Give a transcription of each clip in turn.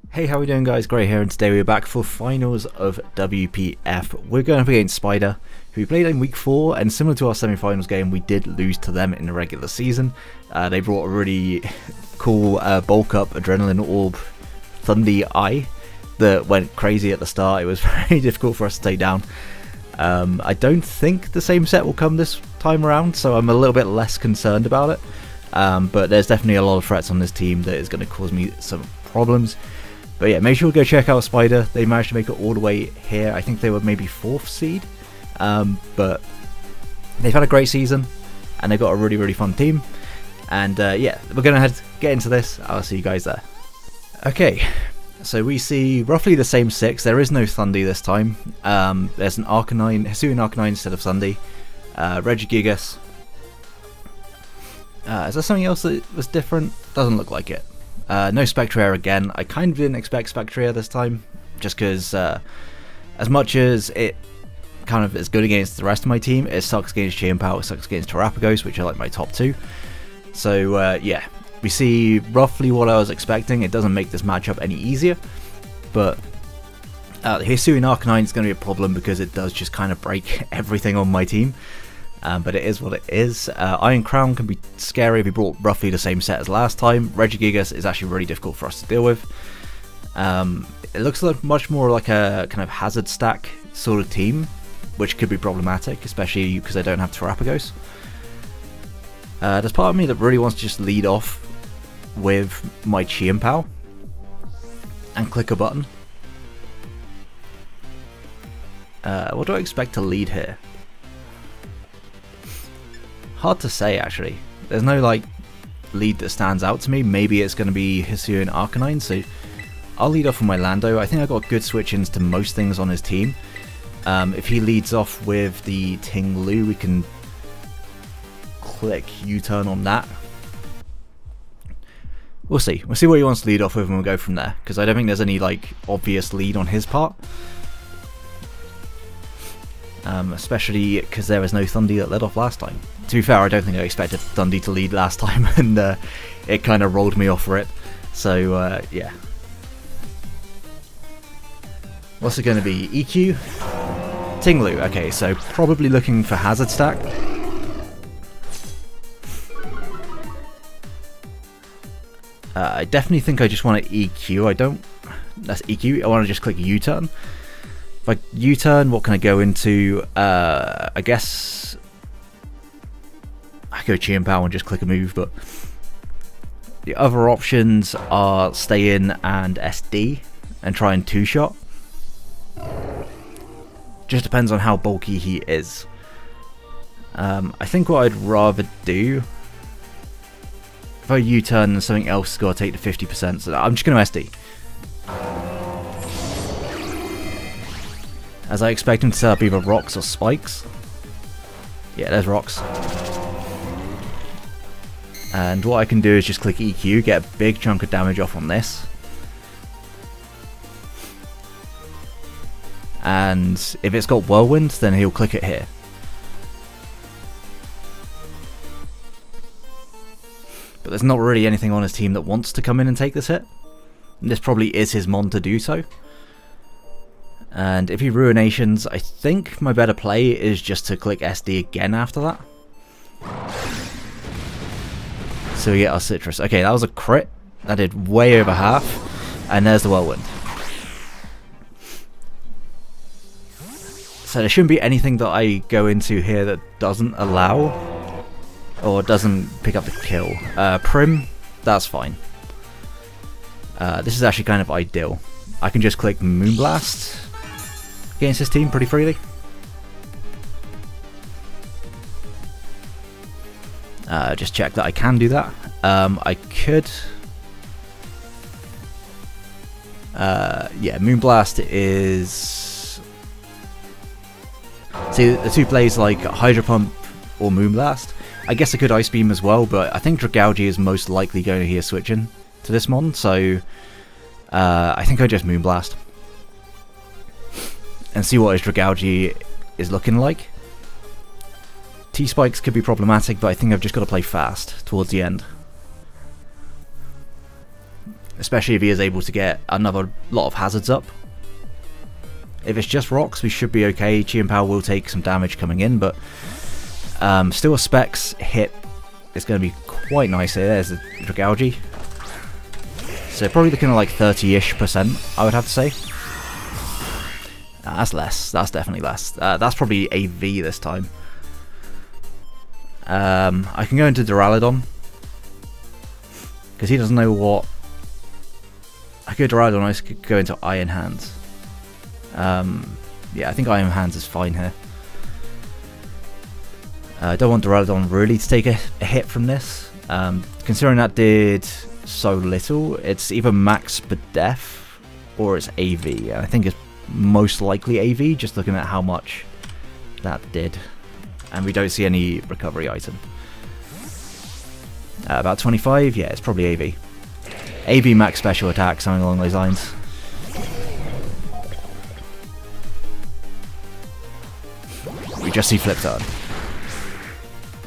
Hey, how are we doing, guys? Gray here, and today we're back for finals of WPF. We're going up against Spider, who we played in week 4, and similar to our semi-finals game, we did lose to them in the regular season. They brought a really cool bulk up adrenaline orb Thundy Eye that went crazy at the start. It was very difficult for us to take down. I don't think the same set will come this time around, so I'm a little bit less concerned about it. But there's definitely a lot of threats on this team that is going to cause me some problems. But yeah, make sure to go check out Spider. They managed to make it all the way here. I think they were maybe 4th seed. But they've had a great season, and they've got a really fun team. And yeah, we're going to get into this. I'll see you guys there. Okay, so we see roughly the same 6. There is no Thundy this time. There's an Arcanine, Hisuian Arcanine instead of Thundy. Regigigas. Is there something else that was different? Doesn't look like it. No Spectrier again. I kind of didn't expect Spectrier this time, just because as much as it kind of is good against the rest of my team, it sucks against Chien-Pao, it sucks against Terapagos, which are like my top 2. So yeah, we see roughly what I was expecting. It doesn't make this matchup any easier, but the Hisuian Arcanine is going to be a problem because it does just kind of break everything on my team. But it is what it is. Iron Crown can be scary if he brought roughly the same set as last time. Regigigas is actually really difficult for us to deal with. It looks like much more like a kind of hazard stack sort of team, which could be problematic, especially because I don't have Terapagos. There's part of me that really wants to just lead off with my Chien-Pao and click a button. What do I expect to lead here? Hard to say, actually. There's no like lead that stands out to me. Maybe it's going to be Hisuian Arcanine, so I'll lead off with my Lando. I think I got good switch-ins to most things on his team. If he leads off with the Ting Lu, we can click U-turn on that. We'll see. We'll see what he wants to lead off with, and we'll go from there, because I don't think there's any like obvious lead on his part. Especially because there was no Thundy that led off last time. To be fair, I don't think I expected Thundy to lead last time, and it kind of rolled me off for it. So yeah. What's it going to be? EQ? Ting Lu. Okay, so probably looking for hazard stack. I definitely think I just want to EQ. I don't... That's EQ. I want to just click U-turn. If I U-turn, what can I go into? I guess I go Chien-Pao and just click a move, but the other options are stay in and SD and try and 2-shot. Just depends on how bulky he is. I think what I'd rather do, if I U-turn and something else is got to take the 50%, so I'm just going to SD. As I expect him to set up either rocks or spikes. Yeah, there's rocks. And what I can do is just click EQ, get a big chunk of damage off on this. And if it's got Whirlwind, then he'll click it here. But there's not really anything on his team that wants to come in and take this hit. And this probably is his mon to do so. And if he Ruinations, I think my better play is just to click SD again after that. So we get our Citrus. Okay, that was a crit. That did way over half. And there's the Whirlwind. So there shouldn't be anything that I go into here that doesn't allow or doesn't pick up the kill. Prim, that's fine. This is actually kind of ideal. I can just click Moonblast against this team pretty freely. Just check that I can do that. I could... yeah, Moonblast is... See, the two plays like Hydro Pump or Moonblast. I guess I could Ice Beam as well, but I think Dragalge is most likely going to hear switching to this mon, so I think I just Moonblast. And see what his Dragalge is looking like. T-Spikes could be problematic, but I think I've just got to play fast towards the end. especially if he is able to get another lot of hazards up. If it's just rocks, we should be okay. Chi and Power will take some damage coming in, but still a Specs hit is going to be quite nice here. There's the Dragalge. So probably looking at like 30-ish%, I would have to say. That's less. That's definitely less. That's probably AV this time. I can go into Duraludon, because he doesn't know what... I could go Duraludon, I could go into Iron Hands. Yeah, I think Iron Hands is fine here. I don't want Duraludon really to take a hit from this. Considering that did so little, it's either max Def or it's AV. And I think it's most likely AV, just looking at how much that did. And we don't see any recovery item. About 25, yeah, it's probably AV. AV max special attack, something along those lines. We just see flip turn.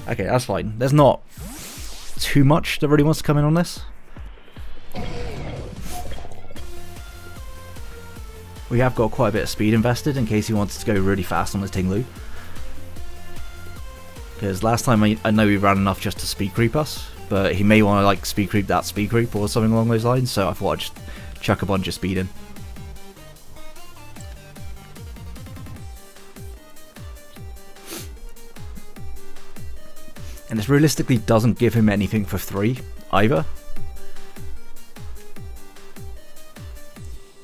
Okay, that's fine. There's not too much that really wants to come in on this. We have got quite a bit of speed invested in case he wants to go really fast on his Ting-Lu. Because last time I know he ran enough just to speed creep us, but he may want to like speed creep that speed creep or something along those lines, so I thought I'd just chuck a bunch of speed in. And this realistically doesn't give him anything for 3 either.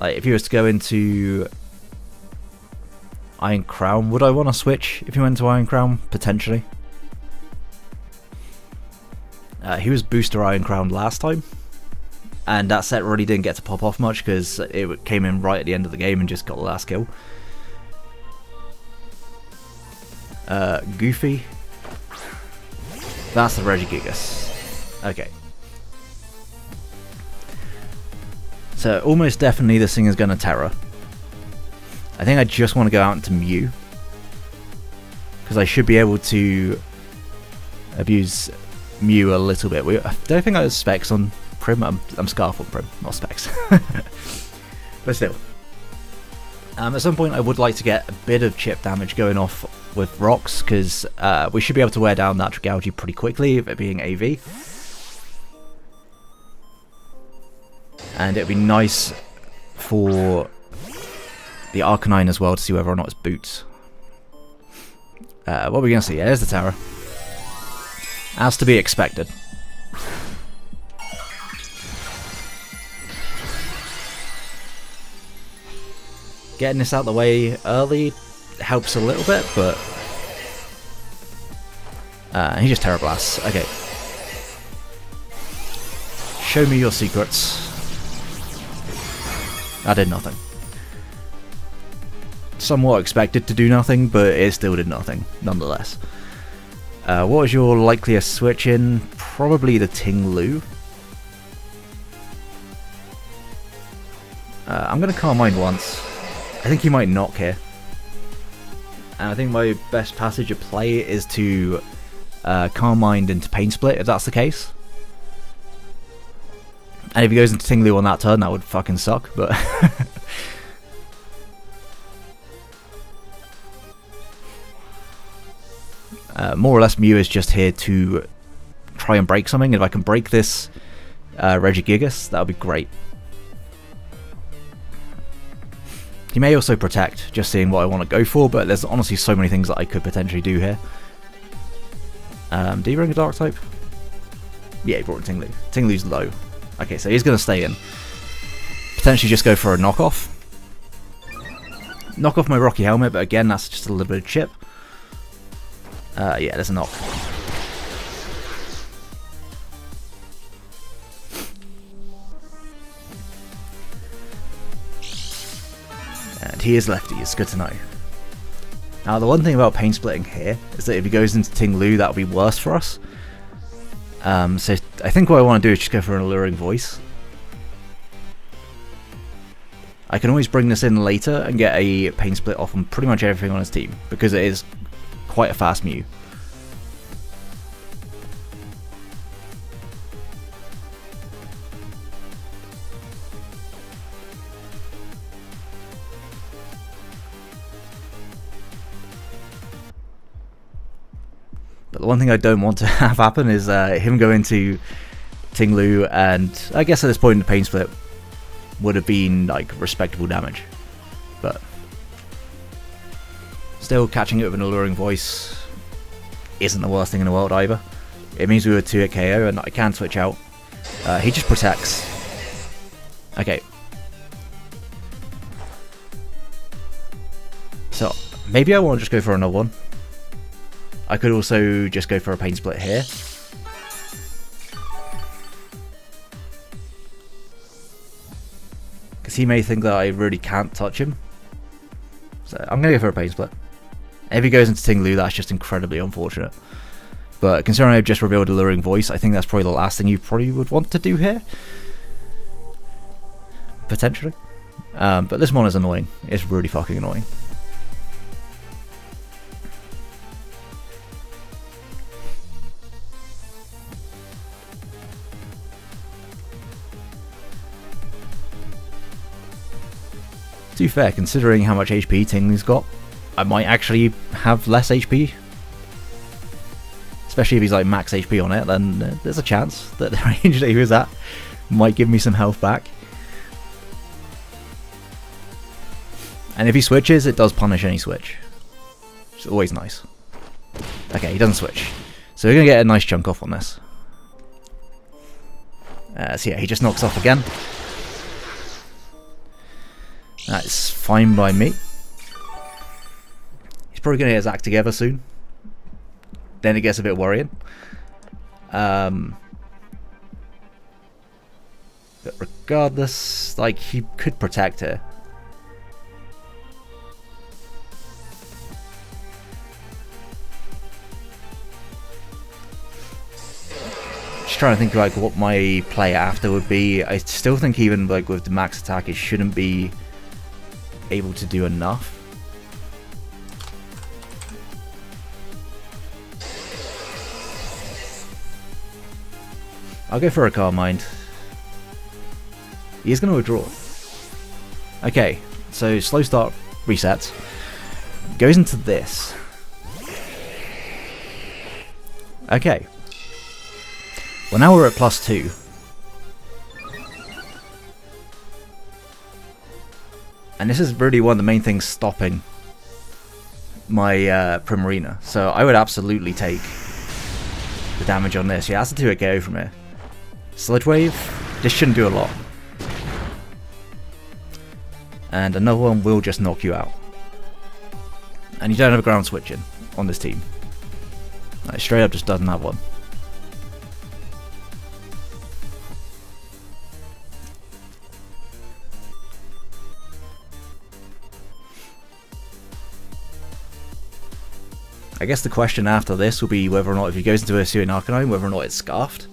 Like if he was to go into Iron Crown, would I want to switch if he went to Iron Crown? Potentially. He was Booster Iron Crown last time, and that set really didn't get to pop off much because it came in right at the end of the game and just got the last kill. Goofy. That's the Regigigas. Okay. So almost definitely this thing is going to Terra. I think I just want to go out into Mew, because I should be able to abuse Mew a little bit. I don't think I have Specs on Prim. I'm Scarf on Prim, not Specs. But still. At some point I would like to get a bit of chip damage going off with rocks, because we should be able to wear down that Dragalge pretty quickly, if it being AV. And it'd be nice for the Arcanine as well to see whether or not it's boots. What are we going to see? Yeah, there's the Terra. As to be expected. Getting this out of the way early helps a little bit, but he just Terra Blasts. Okay. Show me your secrets. I did nothing. Somewhat expected to do nothing, but it still did nothing, nonetheless. What was your likeliest switch in? Probably the Ting-Lu. I'm going to Carmine once. I think he might knock here. And I think my best passage of play is to Carmine into Pain Split, if that's the case. And if he goes into Ting-Lu on that turn, that would fucking suck, but... more or less Mew is just here to try and break something. If I can break this Regigigas, that would be great. He may also protect, just seeing what I want to go for, but there's honestly so many things that I could potentially do here. Do you bring a Dark type? Yeah, he brought a Ting-Lu. Ting-Lu's low. Okay, so he's going to stay in. Potentially just go for a knockoff. Knock off my Rocky Helmet, but again, that's just a little bit of chip. Yeah, there's a knock. And he is lefty, it's good to know. Now, the one thing about Pain Splitting here is that if he goes into Ting-Lu, that would be worse for us. So I think what I want to do is just go for an Alluring Voice. I can always bring this in later and get a Pain Split off on pretty much everything on his team, because it is quite a fast Mew. But the one thing I don't want to have happen is him go into Ting Lu, and I guess at this point in the Pain Split would have been like respectable damage. But still, catching it with an Alluring Voice isn't the worst thing in the world either. It means we were 2-hit KO and I can switch out. He just protects. Okay. So maybe I want to just go for another one. I could also just go for a Pain Split here. Because he may think that I really can't touch him. So I'm going to go for a Pain Split. If he goes into Ting Lu, that's just incredibly unfortunate. But considering I've just revealed Alluring Voice, I think that's probably the last thing you probably would want to do here. Potentially. But this one is annoying. It's really fucking annoying. To be fair, considering how much HP Ting Lu's got, I might actually have less HP. Especially if he's like max HP on it, then there's a chance that the range that he was at might give me some health back. And if he switches, it does punish any switch. It's always nice. Okay, he doesn't switch. So we're going to get a nice chunk off on this. So yeah, he just knocks off again. That's fine by me. He's probably going to get his act together soon. Then it gets a bit worrying. But regardless, like, he could protect here. Just trying to think like what my play after would be. I still think even like with the max attack, it shouldn't be able to do enough. I'll go for a Carmine. He is going to withdraw. Okay, so slow start resets. Goes into this. Okay. Well, now we're at +2. And this is really one of the main things stopping my Primarina. So I would absolutely take the damage on this. Yeah, that's a 2-hit KO from here. Sludge Wave, this shouldn't do a lot. And another one will just knock you out. And you don't have a ground switching on this team. Like, straight up just doesn't have one. I guess the question after this will be whether or not, if he goes into a Hisuian Arcanine, whether or not it's Scarfed.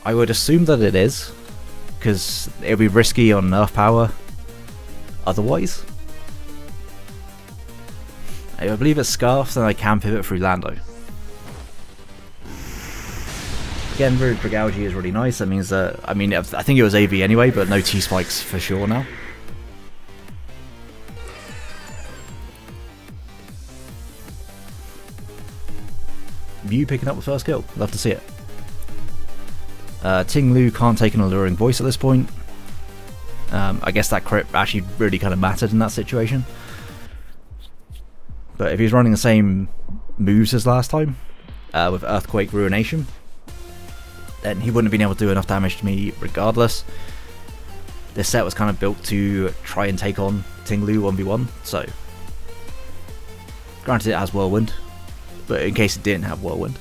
I would assume that it is, because it would be risky on Nerf power otherwise. I believe it's Scarfed, and I can pivot through Lando. Again, Rude Brigalgi is really nice. That means that, I mean, I think it was AV anyway, but no T-Spikes for sure now. Mew picking up the first kill. Love to see it. Ting Lu can't take an Alluring Voice at this point. I guess that crit actually really kind of mattered in that situation. But if he's running the same moves as last time, with Earthquake Ruination, then he wouldn't have been able to do enough damage to me regardless. This set was kind of built to try and take on Ting Lu 1v1, so granted it has Whirlwind, but in case it didn't have Whirlwind.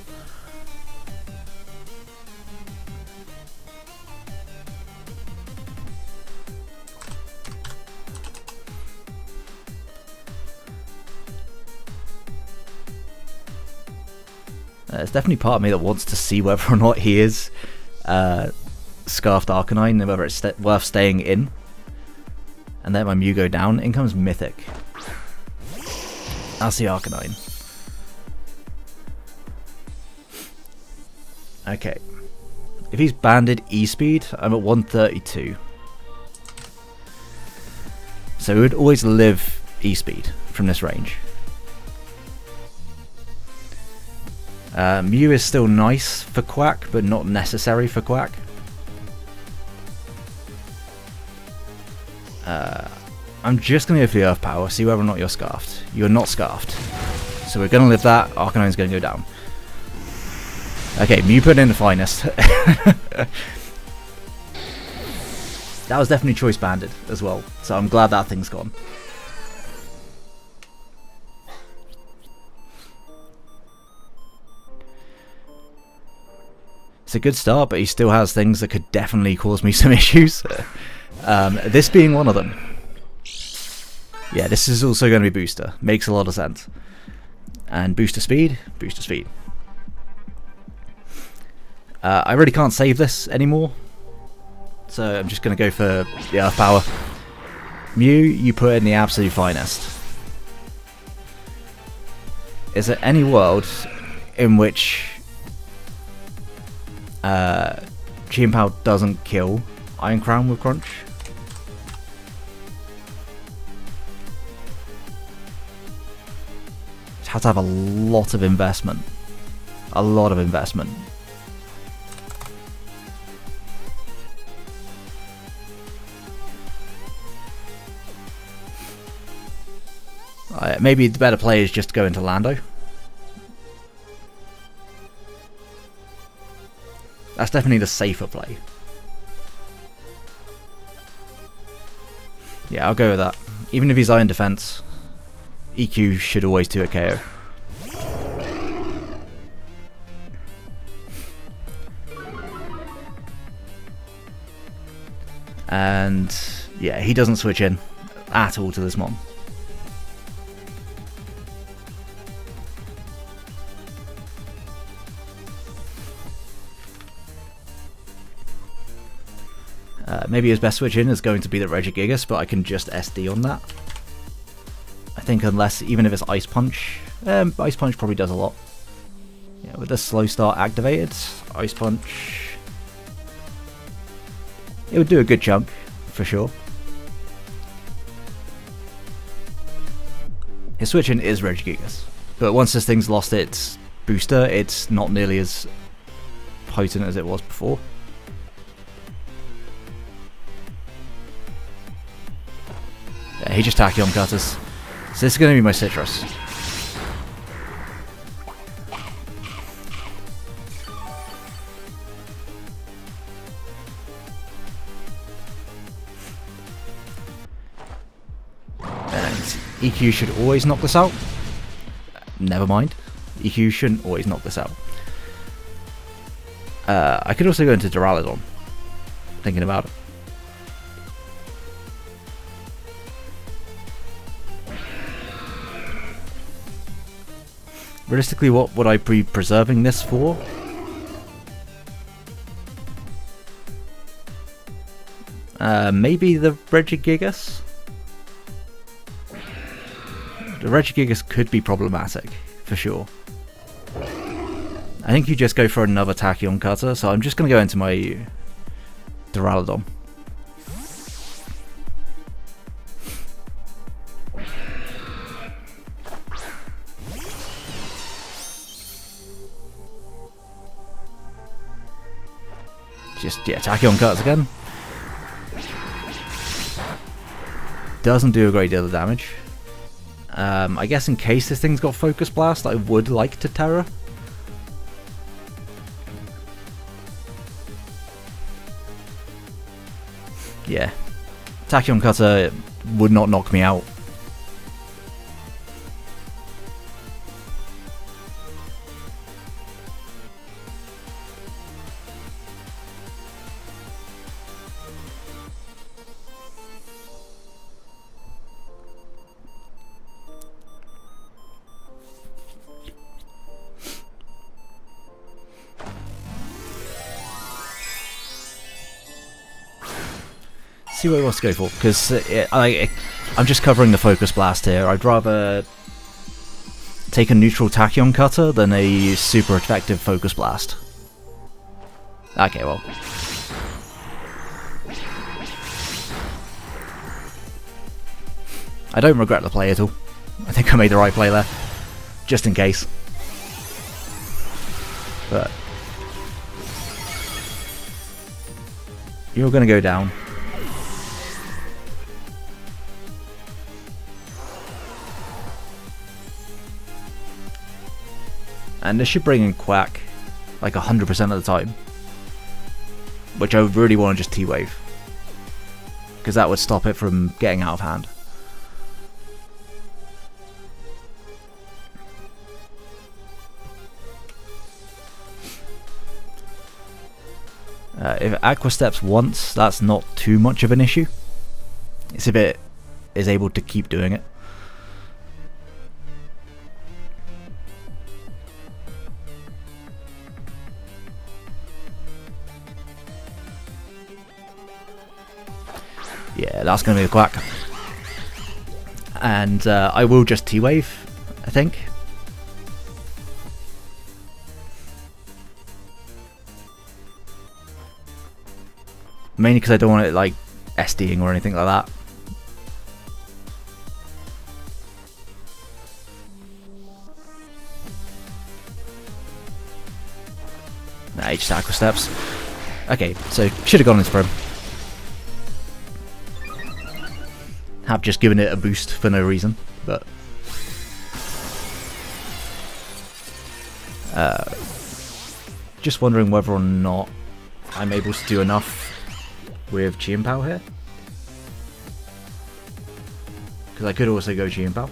There's definitely part of me that wants to see whether or not he is Scarfed Arcanine and whether it's worth staying in. And then my Mew go down, in comes Mythic. That's the Arcanine. Okay. If he's banded E-Speed, I'm at 132. So he would always live E-Speed from this range. Mew is still nice for Quack, but not necessary for Quack. I'm just going to go for the Earth Power, see whether or not you're Scarfed. You're not Scarfed. So we're going to live that. Arcanine's going to go down. Okay, Mew put in the finest. That was definitely choice banded as well, so I'm glad that thing's gone. It's a good start, but he still has things that could definitely cause me some issues. This being one of them. Yeah, this is also going to be booster. Makes a lot of sense. And booster speed, booster speed. I really can't save this anymore, so I'm just going to go for the Earth Power. Mew, you put in the absolute finest. Is there any world in which Chien-Pao doesn't kill Iron Crown with Crunch? It has to have a lot of investment. A lot of investment. Maybe the better play is just to go into Lando. That's definitely the safer play. Yeah, I'll go with that. Even if he's Iron Defense, EQ should always do a KO. And yeah, he doesn't switch in at all to this Mon. Maybe his best switch in is going to be the Regigigas, but I can just SD on that. I think unless, even if it's Ice Punch, Ice Punch probably does a lot. Yeah, with the slow start activated, Ice Punch, it would do a good chunk, for sure. His switch in is Regigigas, but once this thing's lost its booster, it's not nearly as potent as it was before. Yeah, he just Tachyon Cutters. So this is going to be my Citrus. And EQ should always knock this out. Never mind. EQ shouldn't always knock this out. I could also go into Duraludon. Thinking about it. Realistically, what would I be preserving this for? Maybe the Regigigas? The Regigigas could be problematic, for sure. I think you just go for another Tachyon Cutter, so I'm just going to go into my Duraludon. Just, yeah, Tachyon Cutters again. Doesn't do a great deal of damage. I guess in case this thing's got Focus Blast, I would like to Terra. Yeah. Tachyon Cutter would not knock me out. See what he wants to go for, because I'm just covering the Focus Blast here. I'd rather take a neutral Tachyon Cutter than a super effective Focus Blast. Okay, well. I don't regret the play at all. I think I made the right play there, just in case. But you're going to go down. And this should bring in Quack like 100% of the time. Which I would really want to just T-Wave. Because that would stop it from getting out of hand. If Aqua Steps once, that's not too much of an issue. It's if it is able to keep doing it. Yeah, that's going to be the Quack. And I will just T-Wave, I think. Mainly because I don't want it like SDing or anything like that. Nah, he just Aqua Steps. Okay, so should have gone into Prim. Have just given it a boost for no reason, but just wondering whether or not I'm able to do enough with Chien-Pao here, because I could also go Chien-Pao.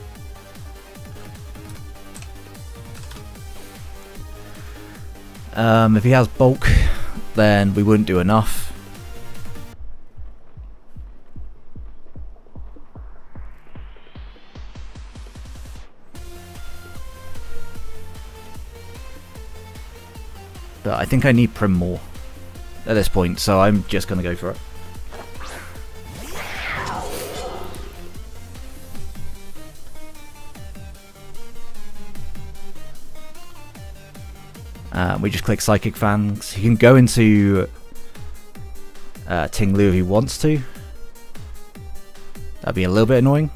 If he has bulk, then we wouldn't do enough. But I think I need Prim more at this point, so I'm just going to go for it. We just click Psychic Fangs. He can go into Ting Lu if he wants to. That'd be a little bit annoying.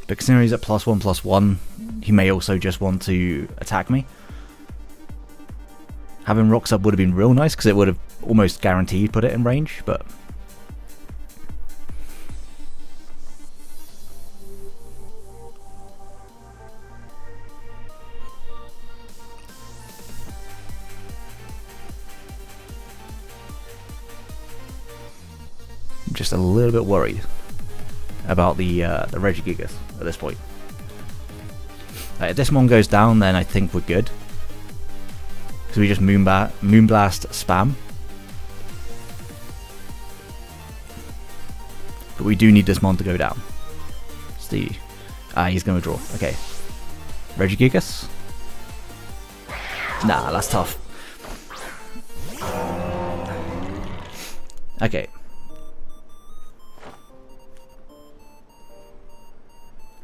But considering he's at +1/+1, he may also just want to attack me. Having Rocks up would have been real nice because it would have almost guaranteed put it in range, but I'm just a little bit worried about the Regigigas at this point. If this one goes down, then I think we're good. Because we just Moonblast spam. But we do need this mon to go down. He's going to draw. Okay. Regigigas? Nah, that's tough. Okay.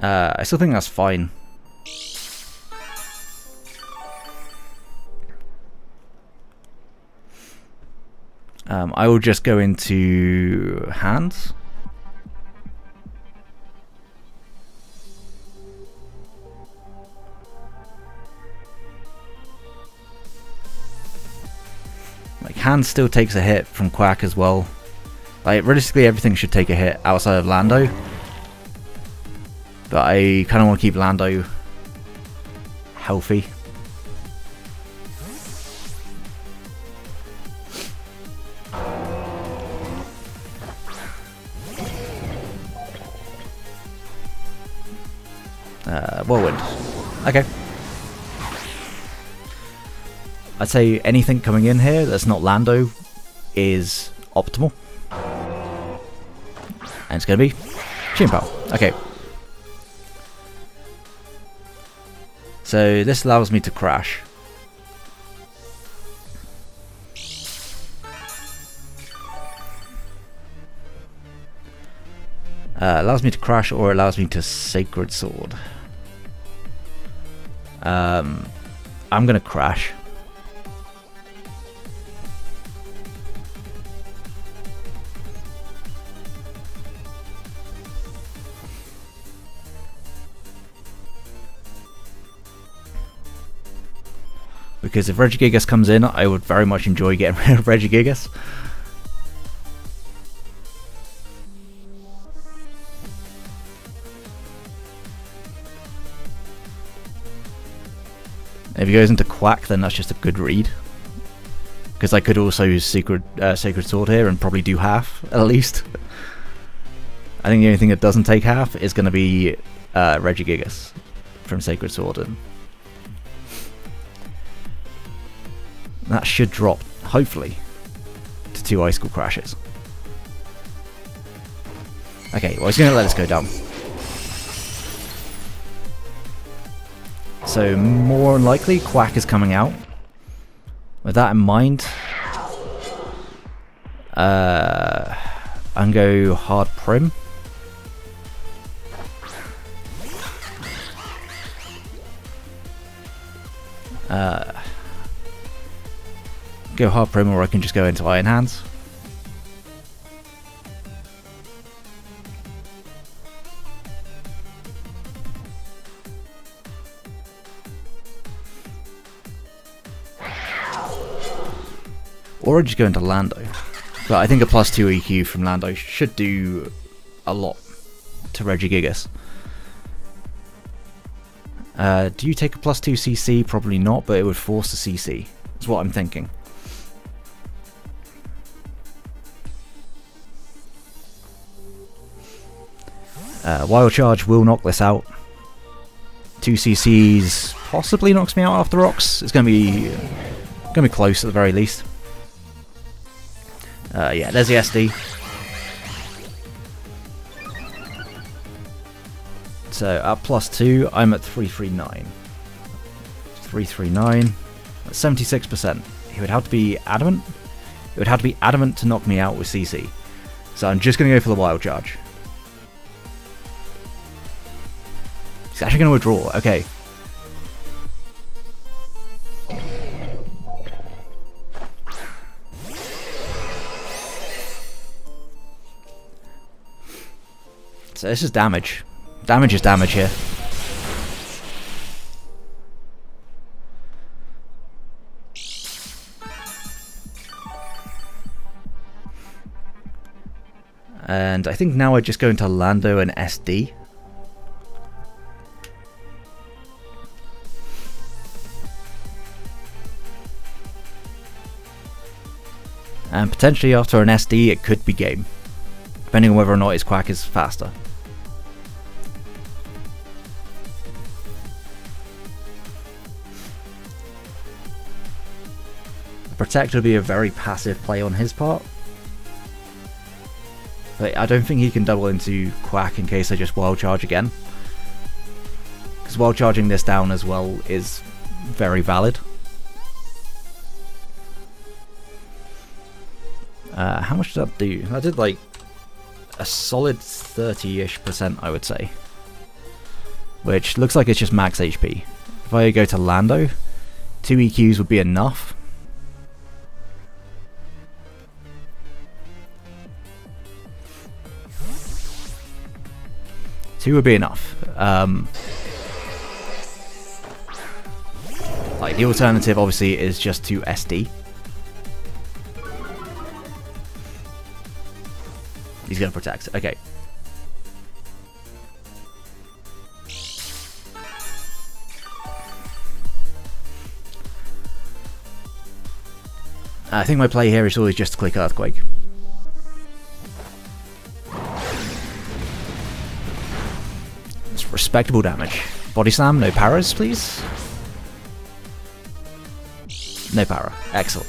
I still think that's fine. I will just go into hands. Like, hands still takes a hit from Quack as well. Like, realistically everything should take a hit outside of Lando. But I kind of want to keep Lando healthy. Whirlwind. Okay. I'd say anything coming in here that's not Lando is optimal. And it's going to be Chien-Pao. Okay. So this allows me to crash. Allows me to crash, or allows me to Sacred Sword. I'm gonna crash. because if Regigigas comes in, I would very much enjoy getting rid of Regigigas. If he goes into Quack, then that's just a good read. Because I could also use Sacred Sword here and probably do half, at least. I think the only thing that doesn't take half is going to be Regigigas from Sacred Sword. And that should drop, hopefully, to 2 Icicle Crashes. Okay, well, he's going to let us go down. So, more than likely, Quack is coming out. With that in mind, I'm going to go Hard Prim. Go Hard Prim, or I can just go into Iron Hands. Or I just go into Lando. But I think a +2 EQ from Lando should do a lot to Regigigas. Do you take a +2 CC? Probably not, but it would force a CC. That's what I'm thinking. Wild Charge will knock this out. 2 CCs possibly knocks me out after rocks. It's gonna be close at the very least. Yeah, there's the SD. So at +2, I'm at 339. 339. That's 76%. He would have to be adamant. It would have to be adamant to knock me out with CC. So I'm just going to go for the Wild Charge. He's actually going to withdraw. Okay. So this is damage. Damage is damage here. And I think now I just go into Lando and SD. And potentially after an SD it could be game. Depending on whether or not his Quack is faster. Protect would be a very passive play on his part. But I don't think he can double into Quack in case I just Wild Charge again. Because Wild Charging this down as well is very valid. How much did that do? That did like a solid 30-ish%, I would say. Which looks like it's just max HP. If I go to Lando, 2 EQs would be enough. Two would be enough. Like the alternative, obviously, is just to SD. He's gonna protect. Okay. I think my play here is always just to click Earthquake. Respectable damage. Body Slam, no paras, please. No para. Excellent.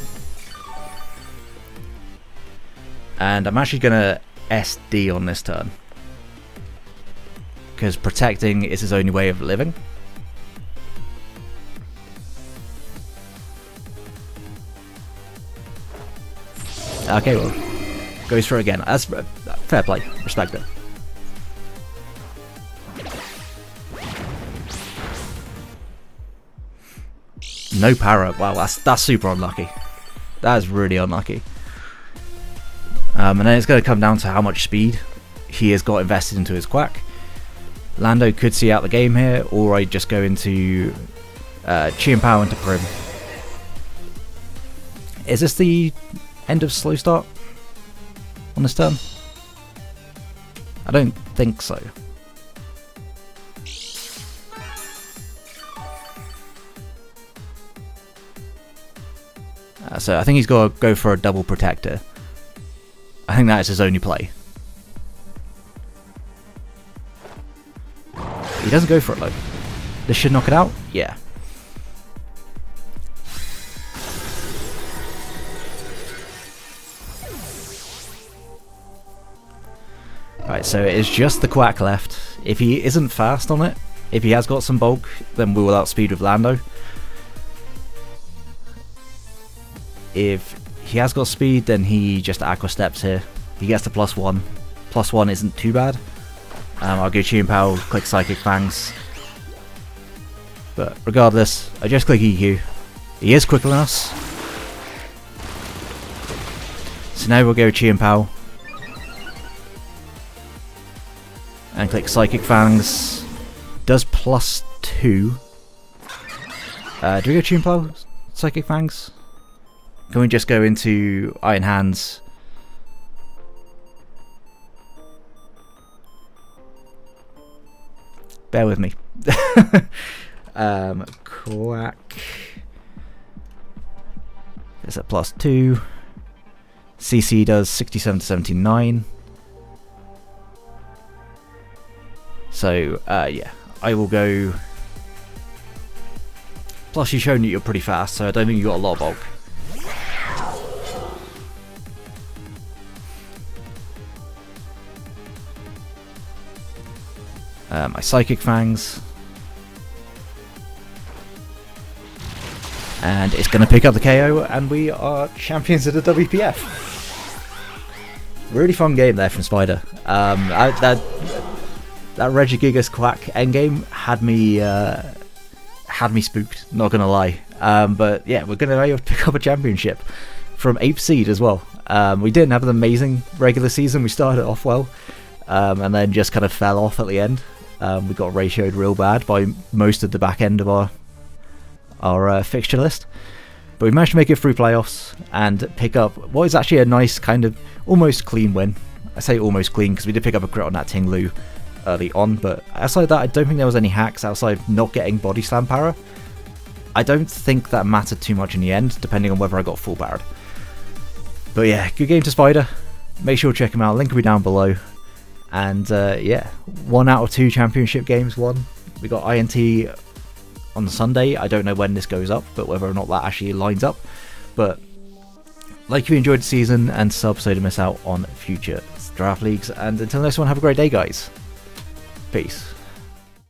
And I'm actually going to SD on this turn. Because protecting is his only way of living. Okay, well. Goes for it again. That's fair play. Respect it. No para. Wow, that's super unlucky. That is really unlucky. And then it's going to come down to how much speed he has got invested into his Quack. Lando could see out the game here, or I just go into Chi and Power into Prim. Is this the end of slow start on this turn? I don't think so. So I think he's got to go for a double protector. I think that is his only play. He doesn't go for it though. This should knock it out? Yeah. Right, so it is just the Quack left. If he isn't fast on it, if he has got some bulk, then we will outspeed with Lando. If he has got speed, then he just Aqua Steps here. He gets the +1. +1 isn't too bad. I'll go Chien-Pao, click Psychic Fangs. But regardless, I just click EQ. He is quicker than us. So now we'll go Chien-Pao. And click Psychic Fangs. Does +2. Do we go Chien-Pao, Psychic Fangs? Can we just go into Iron Hands? Bear with me. Quack. It's at +2. CC does 67 to 79. So, yeah, I will go. Plus, you've shown that you're pretty fast, so I don't think you've got a lot of bulk. My Psychic Fangs. And it's going to pick up the KO, and we are champions of the WPF. Really fun game there from Spider. That Regigigas Quack endgame had me spooked, not gonna lie. But yeah, we're gonna be able to pick up a championship from 8th seed as well. We didn't have an amazing regular season. We started off well, and then just kind of fell off at the end. We got ratioed real bad by most of the back end of our fixture list. But we managed to make it through playoffs and pick up what is actually a nice kind of almost clean win. I say almost clean because we did pick up a crit on that Ting Lu early on, but outside that I don't think there was any hacks outside of not getting body slam para. I don't think that mattered too much in the end, depending on whether I got full barred. But yeah, good game to Spider. Make sure to check him out, link will be down below. And yeah, 1 out of 2 championship games won. We got INT on Sunday. I don't know when this goes up, but whether or not that actually lines up. But like if you enjoyed the season, and sub so to miss out on future draft leagues. And until next one, have a great day, guys. Peace.